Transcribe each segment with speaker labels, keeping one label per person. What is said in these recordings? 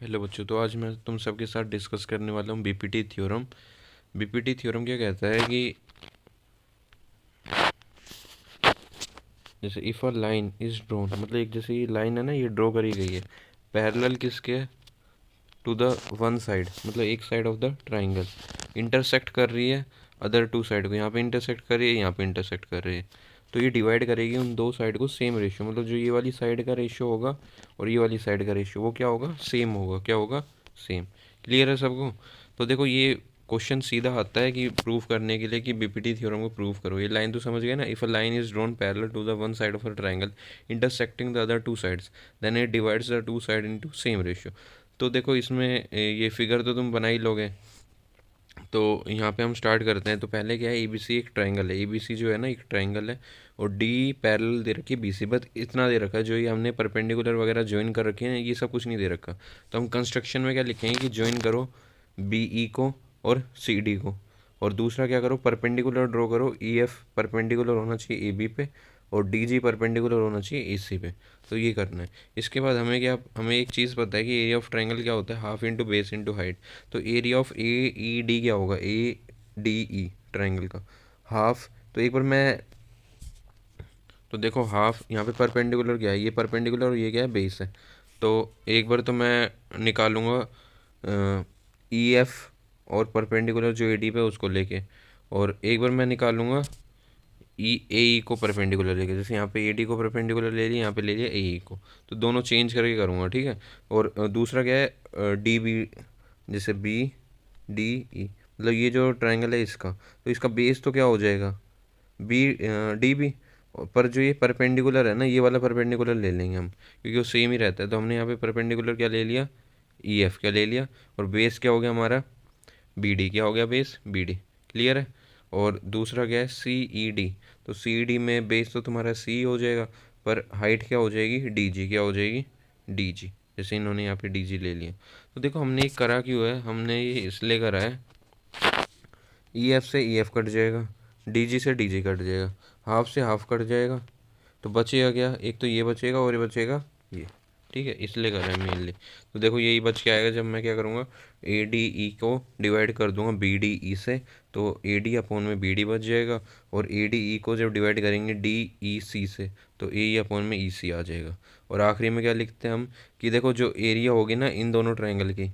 Speaker 1: Hello बच्चों, तो आज मैं तुम सबके साथ डिस्कस करने वाला हूँ बीपीटी थ्योरम। बीपीटी थ्योरम क्या कहता है कि जैसे if a line is drone, मतलब एक जैसे ये लाइन है ना, ये ड्रॉ करी गई है पैरेलल किसके, टू द वन साइड, मतलब एक side of the triangle, intersect कर रही है अदर टू साइड को। यहाँ पे इंटरसेक्ट कर रही है, यहाँ पे इंटरसेक्ट कर रही है, तो ये डिवाइड करेगी उन दो साइड को सेम रेशियो, मतलब जो ये वाली साइड का रेशियो होगा और ये वाली साइड का रेशियो वो क्या होगा, सेम होगा। क्या होगा, सेम। क्लियर है सबको? तो देखो ये क्वेश्चन सीधा आता है कि प्रूफ करने के लिए कि बीपीटी थ्योरम को प्रूफ करो। ये लाइन तो समझ गए ना, if a line is drawn parallel to the one side of a triangle intersecting the other two sides then it divides the two side into same ratio. तो देखो इसमें ये फिगर तो तुम बना ही लोगे। तो यहाँ पे हम स्टार्ट करते हैं। तो पहले क्या है, ए बी सी एक ट्राइंगल है, ए बी सी जो है ना एक ट्राइंगल है, और डी पैरेलल दे रखी है बी सी, बस इतना दे रखा है। जो ये हमने परपेंडिकुलर वगैरह ज्वाइन कर रखे हैं ये सब कुछ नहीं दे रखा। तो हम कंस्ट्रक्शन में क्या लिखेंगे कि ज्वाइन करो बी ई को और सी डी को, और दूसरा क्या करो, परपेंडिकुलर ड्रॉ करो, ई एफ परपेंडिकुलर होना चाहिए ए बी पे और डी जी परपेंडिकुलर होना चाहिए ए सी पे। तो ये करना है। इसके बाद हमें क्या, हमें एक चीज़ पता है कि एरिया ऑफ ट्राइंगल क्या होता है, half into base into height. तो area of A E D क्या होगा, ए डी ई ट्राइंगल का हाफ। तो एक बार मैं, तो देखो हाफ यहाँ पे परपेंडिकुलर क्या है, ये परपेंडिकुलर और ये क्या है, बेस है। तो एक बार तो मैं निकालूंगा ई एफ और परपेंडिकुलर जो ए डी पे उसको लेके, और एक बार मैं निकालूंगा ई ए ई को परपेंडिकुलर लेके। जैसे यहाँ पे ए डी को परपेंडिकुलर ले लिया, यहाँ पे ले लिया ए ई को, तो दोनों चेंज करके करूँगा, ठीक है। और दूसरा क्या है, डी बी, जैसे बी डी ई, मतलब ये जो ट्राइंगल है इसका, तो इसका बेस तो क्या हो जाएगा, बी डी बी। पर जो ये परपेंडिकुलर है ना, ये वाला परपेंडिकुलर ले लेंगे हम, क्योंकि वो सेम ही रहता है। तो हमने यहाँ पे परपेंडिकुलर क्या ले लिया, ई एफ क्या ले लिया, और बेस क्या हो गया हमारा, बी डी क्या हो गया, बेस बी डी। क्लियर है? और दूसरा क्या है, सी ई डी। तो सी डी में बेस तो तुम्हारा सी हो जाएगा, पर हाइट क्या हो जाएगी, डी जी क्या हो जाएगी, डी जी। जैसे इन्होंने यहाँ पे डी जी ले लिया। तो देखो हमने ये करा क्यों है, हमने ये इसलिए करा है, ई एफ से ई एफ कट जाएगा, डी जी से डी जी कट जाएगा, हाफ से हाफ कट जाएगा, तो बचेगा क्या, एक तो ये बचेगा और ये बचेगा ये। ठीक है, इसलिए कर रहे हैं मेनली। तो देखो यही बच के आएगा जब मैं क्या करूँगा, ए डी ई को डिवाइड कर दूंगा बी डी ई से, तो ए डी अपॉन में बी डी बच जाएगा, और ए डी ई को जब डिवाइड करेंगे डी ई सी से, तो ए ई अपॉन में ई सी आ जाएगा। और आखिरी में क्या लिखते हैं हम, कि देखो जो एरिया होगी ना इन दोनों ट्राइंगल की,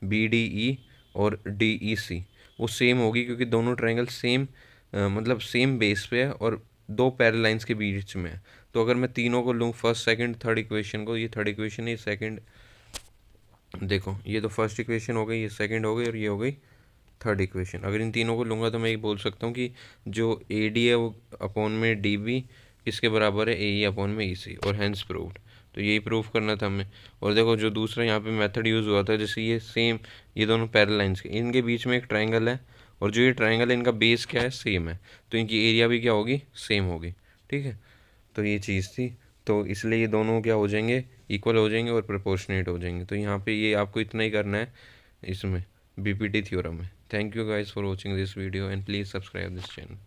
Speaker 1: बी डी ई और डी ई सी, वो सेम होगी, क्योंकि दोनों ट्राइंगल सेम मतलब सेम बेस पे है और दो पैरेलल लाइंस के बीच में है। तो अगर मैं तीनों को लूँ, फर्स्ट सेकंड थर्ड इक्वेशन को, ये थर्ड इक्वेशन है, ये सेकंड, देखो ये तो फर्स्ट इक्वेशन हो गई, ये सेकंड हो गई, और ये हो गई थर्ड इक्वेशन। अगर इन तीनों को लूँगा तो मैं ये बोल सकता हूँ कि जो ए डी है वो अपॉन में डी बी किसके बराबर है, ए ई अपॉन में ई सी, और हैंस प्रूव्ड। तो यही प्रूफ करना था हमें। और देखो जो दूसरा यहाँ पे मेथड यूज़ हुआ था, जैसे ये सेम, ये दोनों पैरेलल लाइंस के, इनके बीच में एक ट्राइंगल है, और जो ये ट्राइंगल है इनका बेस क्या है, सेम है, तो इनकी एरिया भी क्या होगी, सेम होगी। ठीक है, तो ये चीज़ थी। तो इसलिए ये दोनों क्या हो जाएंगे, इक्वल हो जाएंगे और प्रोपोर्शनेट हो जाएंगे। तो यहाँ पे ये आपको इतना ही करना है इसमें, बीपीटी थ्योरम में। Thank you guys for watching this video and please subscribe this channel.